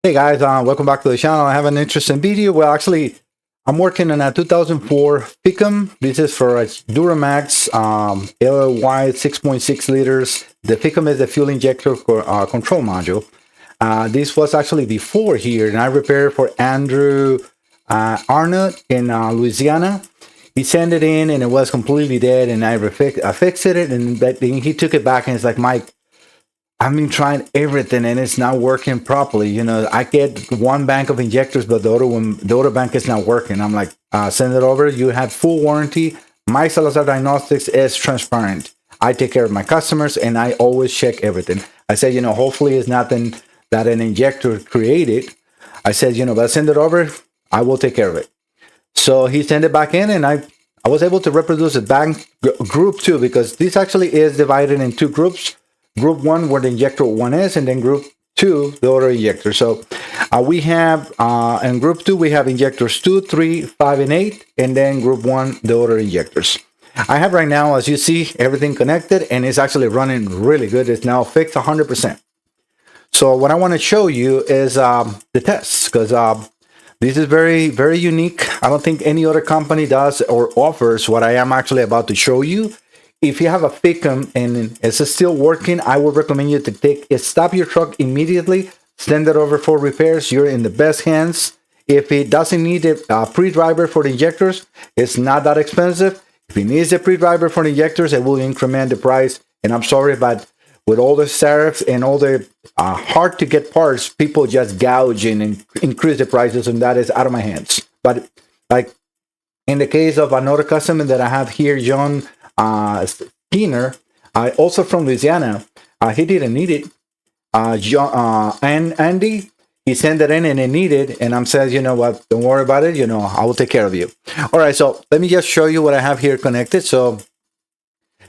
Hey guys, welcome back to the channel. I have an interesting video. Well, actually, I'm working on a 2004 FICM. This is for a Duramax LY 6.6 liters. The FICM is the fuel injector control module. This was actually before here, and I repaired for Andrew Arnott in Louisiana. He sent it in, and it was completely dead, and I fixed it, and then he took it back, and it's like, Mike, I've been trying everything and it's not working properly. You know, I get one bank of injectors, but the other bank is not working. I'm like, send it over. You have full warranty. Maic Salazar Diagnostics is transparent. I take care of my customers and I always check everything. I said, you know, hopefully it's nothing that an injector created. I said, you know, but send it over. I will take care of it. So he sent it back in, and I was able to reproduce it back group 2, because this actually is divided in two groups. Group 1, where the injector 1 is, and then group 2, the other injector. So we have, in group 2, we have injectors 2, 3, 5, and 8, and then group 1, the other injectors. I have right now, as you see, everything connected, and it's actually running really good. It's now fixed 100%. So what I want to show you is the tests, because this is very, very unique. I don't think any other company does or offers what I am actually about to show you. If you have a FICM and it's still working, I would recommend you to stop your truck immediately, send it over for repairs. You're in the best hands. If it doesn't need a pre-driver for the injectors, it's not that expensive. If it needs a pre-driver for the injectors, it will increment the price. And I'm sorry, but with all the tariffs and all the hard to get parts, people just gouging and increase the prices, and that is out of my hands. But like in the case of another customer that I have here, John Skinner, also from Louisiana, he didn't need it. And Andy, he sent it in and it needed, and I'm saying, you know what, don't worry about it, you know, I will take care of you. All right, so let me just show you what I have here connected. So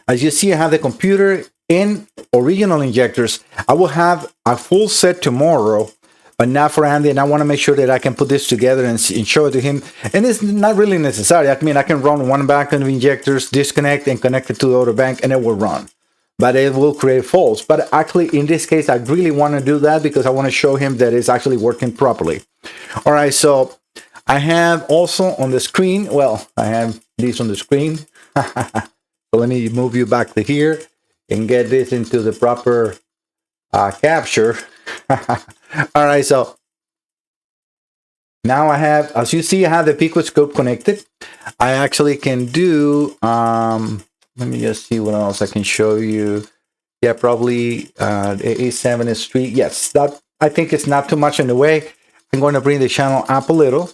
as you see, I have the computer in original injectors. I will have a full set tomorrow, but not for Andy, and I want to make sure that I can put this together and show it to him. And it's not really necessary. I mean, I can run one bank of injectors, disconnect, and connect it to the other bank, and it will run. But it will create faults. But actually, in this case, I really want to do that because I want to show him that it's actually working properly. All right, so I have also on the screen, well, I have this on the screen. So let me move you back to here and get this into the proper capture. All right, so now I have, as you see, I have the Pico scope connected. I actually can do, let me just see what else I can show you. Yeah, probably the A7 is 3. Yes, that, I think it's not too much in the way. I'm going to bring the channel up a little.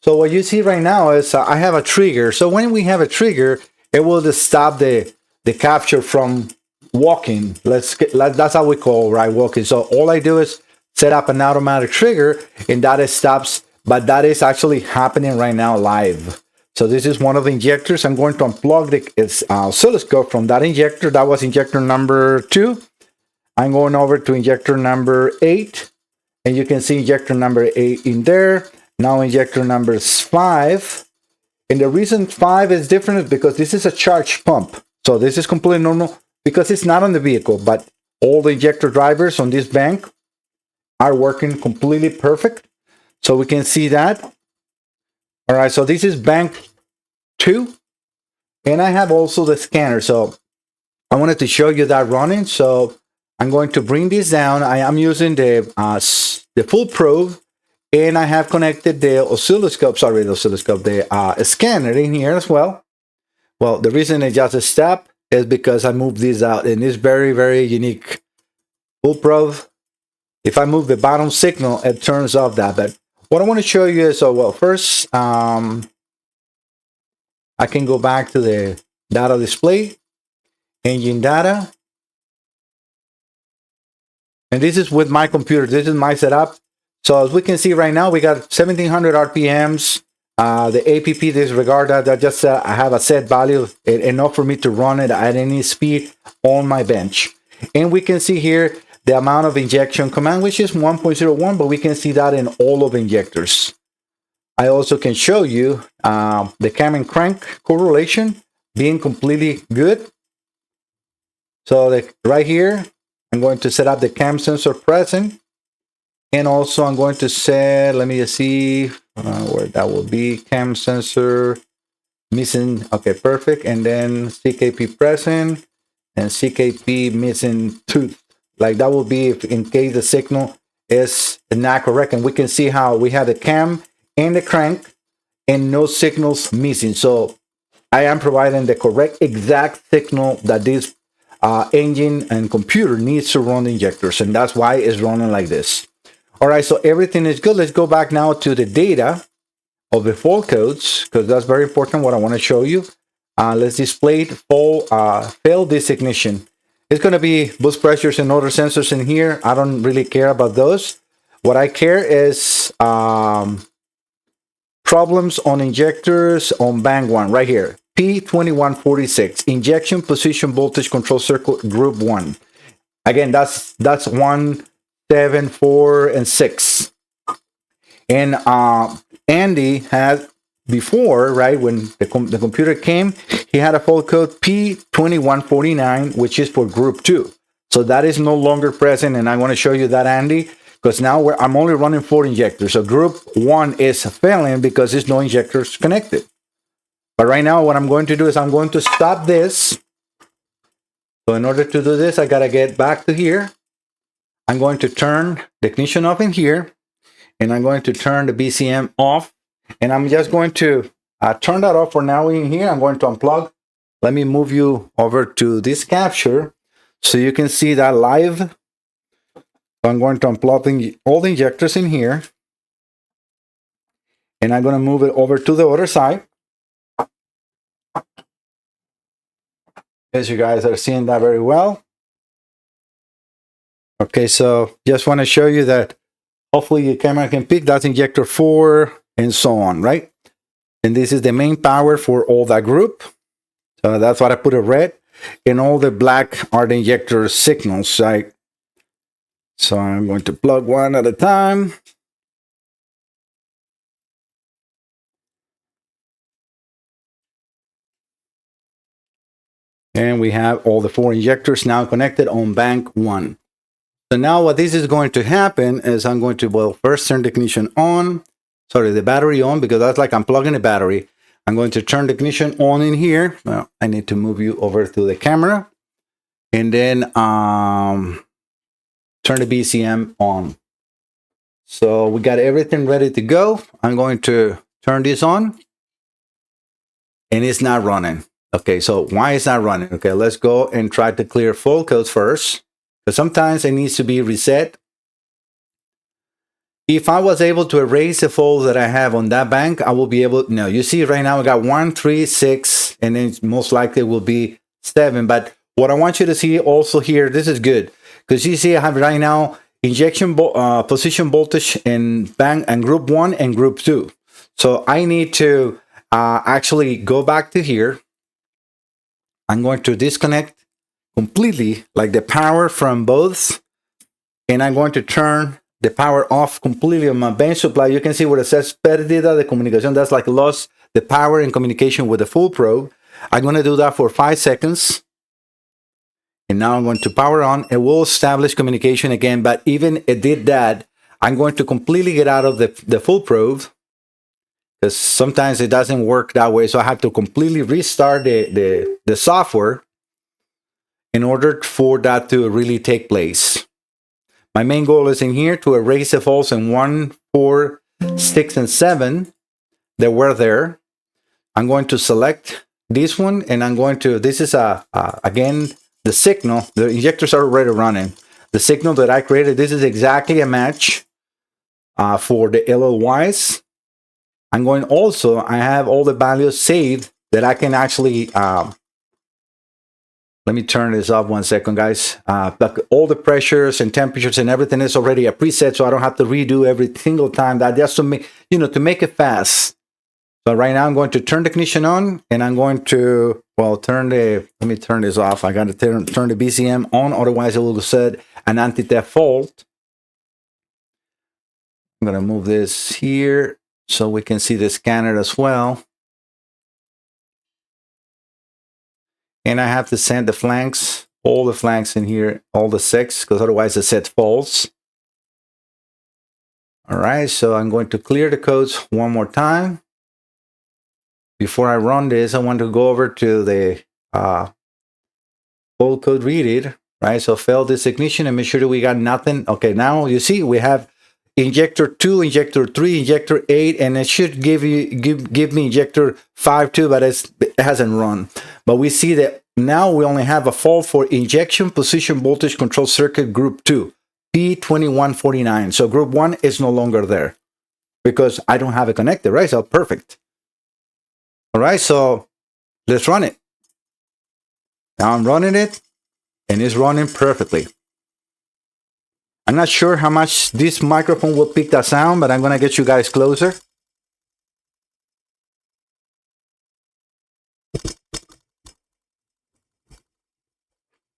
So what you see right now is I have a trigger. So when we have a trigger, it will just stop the capture from walking. That's how we call, right, walking. So all I do is set up an automatic trigger, and that stops, but that is actually happening right now live. So this is one of the injectors. I'm going to unplug the oscilloscope from that injector. That was injector number 2. I'm going over to injector number 8, and you can see injector number 8 in there. Now injector number 5. And the reason 5 is different is because this is a charge pump. So this is completely normal because it's not on the vehicle, but all the injector drivers on this bank are working completely perfect. So we can see that. All right, so this is bank 2. And I have also the scanner. So I wanted to show you that running. So I'm going to bring this down. I am using the full probe. And I have connected the oscilloscope, the scanner in here as well. Well, the reason it's just a step is because I moved these out, and it's very, very unique. Full probe. If I move the bottom signal, it turns off that. But what I want to show you is, so well, first, I can go back to the data display, engine data. And this is with my computer. This is my setup. So as we can see right now, we got 1700 RPMs. The APP disregard that just I have a set value enough for me to run it at any speed on my bench. And we can see here the amount of injection command, which is 1.01, but we can see that in all of injectors. I also can show you the cam and crank correlation being completely good. So right here, I'm going to set up the cam sensor present. And also I'm going to set, let me just see where that will be, cam sensor missing. Okay, perfect. And then CKP present and CKP missing tooth. Like that will be if in case the signal is not correct. And we can see how we have the cam and the crank and no signals missing. So I am providing the correct exact signal that this engine and computer needs to run the injectors. And that's why it's running like this. All right, so everything is good. Let's go back now to the data of the fault codes, because that's very important what I want to show you. Let's display fail designation. It's going to be boost pressures and other sensors in here. I don't really care about those. What I care is problems on injectors on bank 1 right here. P2146, injection position voltage control circuit group 1. Again, that's 1, 7, 4, and 6. And Andy had before, right, when the computer came, he had a fault code P2149, which is for group 2. So that is no longer present, and I want to show you that, Andy, because now I'm only running 4 injectors. So group 1 is failing because there's no injectors connected. But right now, what I'm going to do is I'm going to stop this. So in order to do this, I got to get back to here. I'm going to turn the ignition off in here, and I'm going to turn the BCM off. And I'm just going to turn that off for now in here. I'm going to unplug. Let me move you over to this capture so you can see that live. So I'm going to unplug all the injectors in here. And I'm going to move it over to the other side. As you guys are seeing that very well. Okay, so just want to show you that hopefully your camera can pick that's injector 4 and so on, right? And this is the main power for all that group. So that's what I put a red. And all the black are the injector signals, right? So I'm going to plug one at a time. And we have all the 4 injectors now connected on bank 1. So now what this is going to happen is I'm going to, well, first turn the ignition on. Sorry, the battery on, because that's like I'm plugging the battery. I'm going to turn the ignition on in here. Well, I need to move you over to the camera. And then turn the BCM on. So we got everything ready to go. I'm going to turn this on. And it's not running. Okay, so why is not running? Okay, let's go and try to clear fault codes first. But sometimes it needs to be reset. If I was able to erase the faults that I have on that bank, I will be able, no, you see right now I got 1, 3, 6, and then most likely will be 7. But what I want you to see also here, this is good, because you see I have right now injection position voltage in bank and group 1 and group 2. So I need to actually go back to here. I'm going to disconnect completely, like the power from both, and I'm going to turn the power off completely on my bench supply. You can see where it says pérdida de comunicación. That's like lost the power in communication with the full probe. I'm going to do that for 5 seconds. And now I'm going to power on. It will establish communication again, but even it did that, I'm going to completely get out of the full probe, because sometimes it doesn't work that way. So I have to completely restart the software in order for that to really take place. My main goal is in here to erase the faults in 1, 4, 6, and 7 that were there. I'm going to select this one, and I'm going to, this is again, the signal. The injectors are already running. The signal that I created, this is exactly a match for the LLYs. I'm going also, I have all the values saved that I can actually, let me turn this off 1 second, guys. But all the pressures and temperatures and everything is already a preset, so I don't have to redo every single time. That just to make, to make it fast. So right now I'm going to turn the ignition on, and I'm going to, well, let me turn this off. I got to turn the BCM on, otherwise it will set an anti-theft fault. I'm going to move this here so we can see the scanner as well. And I have to send the flanks, all the flanks in here, all the 6, because otherwise it set false. All right, so I'm going to clear the codes one more time. Before I run this, I want to go over to the full code read it, right? So fail this ignition and make sure that we got nothing. Okay, now you see we have injector 2, injector 3, injector 8, and it should give me injector 5 too, but it hasn't run. But we see that now we only have a fault for injection position voltage control circuit group 2, P2149. So group 1 is no longer there because I don't have it connected, right? So perfect. All right, so let's run it. Now I'm running it, and it's running perfectly. I'm not sure how much this microphone will pick that sound, but I'm going to get you guys closer.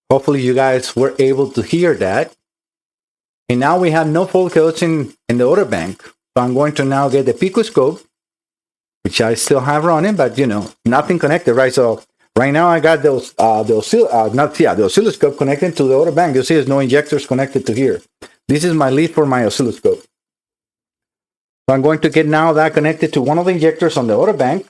Hopefully you guys were able to hear that. And now we have no fault codes in the order bank. So I'm going to now get the picoscope, which I still have running, but you know, nothing connected, right? So right now I got the oscilloscope connected to the order bank. You see there's no injectors connected to here. This is my lead for my oscilloscope. So I'm going to get now that connected to one of the injectors on the order bank,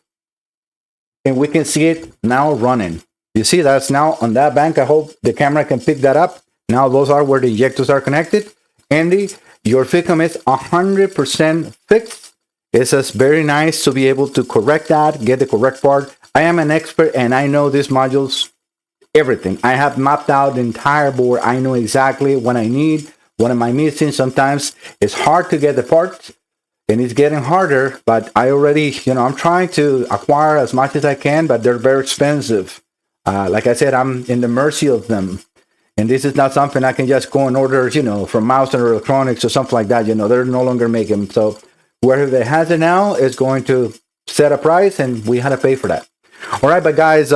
and we can see it now running. You see that's now on that bank. I hope the camera can pick that up. Now those are where the injectors are connected. Andy, your FICM is 100% fixed. It's just very nice to be able to correct that, get the correct part. I am an expert and I know these modules, everything. I have mapped out the entire board. I know exactly what I need. What am I missing? Sometimes it's hard to get the parts and it's getting harder, but I already, I'm trying to acquire as much as I can, but they're very expensive. Like I said, I'm in the mercy of them. And this is not something I can just go and order, from Mouse and Electronics or something like that. They're no longer making them. So whoever has it now is going to set a price and we had to pay for that. All right, but guys,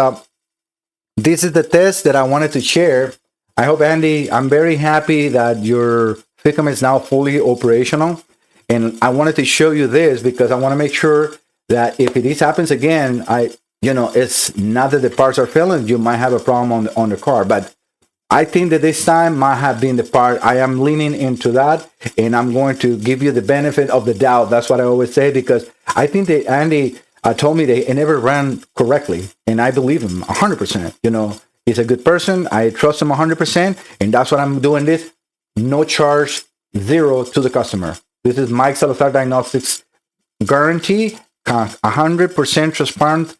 this is the test that I wanted to share. I hope, Andy, I'm very happy that your FICM is now fully operational. And I wanted to show you this because I want to make sure that if this happens again, it's not that the parts are failing. You might have a problem on the car, but I think that this time might have been the part. I am leaning into that, and I'm going to give you the benefit of the doubt. That's what I always say, because I think that Andy told me that it never ran correctly, and I believe him 100%. He's a good person. I trust him 100%, and that's what I'm doing this. No charge, zero to the customer. This is Maic Salazar Diagnostics Guarantee, 100% transparent,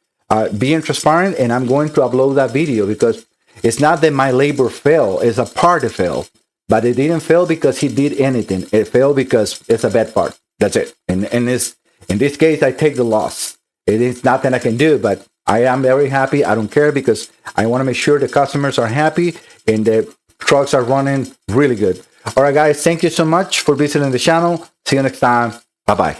being transparent, and I'm going to upload that video because it's not that my labor failed, it's a part that failed. But it didn't fail because he did anything. It failed because it's a bad part. That's it. And in this case, I take the loss. It is nothing I can do, but I am very happy. I don't care because I want to make sure the customers are happy and the trucks are running really good. All right, guys, thank you so much for visiting the channel. See you next time. Bye-bye.